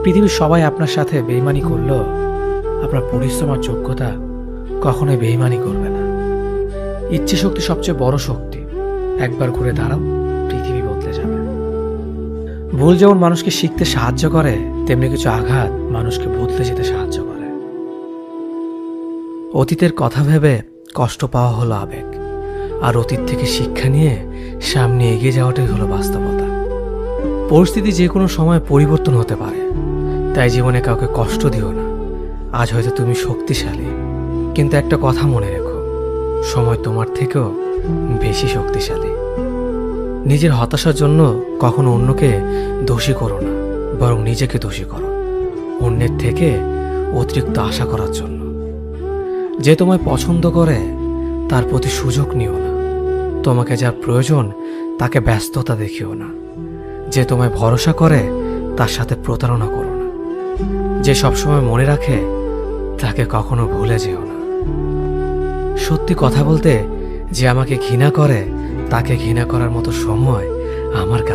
পৃথিবীর সবাই আপনার সাথে বেইমানি করলেও আপনার পরিশ্রম আর যোগ্যতা কখনোই বেইমানি করবে না। ইচ্ছে শক্তি সবচেয়ে বড় শক্তি। একবার ঘুরে দাঁড়াও, পৃথিবী বদলে যাবে। ভুল যেমন মানুষকে শিখতে সাহায্য করে, তেমনি কিছু আঘাত মানুষকে বদলে যেতে সাহায্য করে। অতীতের কথা ভেবে কষ্ট পাওয়া হলো আবেগ, আর অতীত থেকে শিক্ষা নিয়ে সামনে এগিয়ে যাওয়াটাই হলো বাস্তবতা। পরিস্থিতি যে কোনো সময় পরিবর্তন হতে পারে, তাই জীবনে কাউকে কষ্ট দিও না। আজ হয়তো তুমি শক্তিশালী, কিন্তু একটা কথা মনে রেখো, সময় তোমার থেকেও বেশি শক্তিশালী। নিজের হতাশার জন্য কখনো অন্যকে দোষী করো না, বরং নিজেকে দোষী করো অন্যের থেকে অতিরিক্ত আশা করার জন্য। যে তোমায় পছন্দ করে তার প্রতি সুযোগ নিও না। তোমাকে যার প্রয়োজন তাকে ব্যস্ততা দেখিও না। যে তোমায় ভরসা করে তার সাথে প্রতারণা করো না। যে সবসময় মনে রাখে তাকে কখনো ভুলে যেও না। সত্যি কথা বলতে, যে আমাকে ঘৃণা করে তাকে ঘৃণা করার মতো সময় আমার কাছে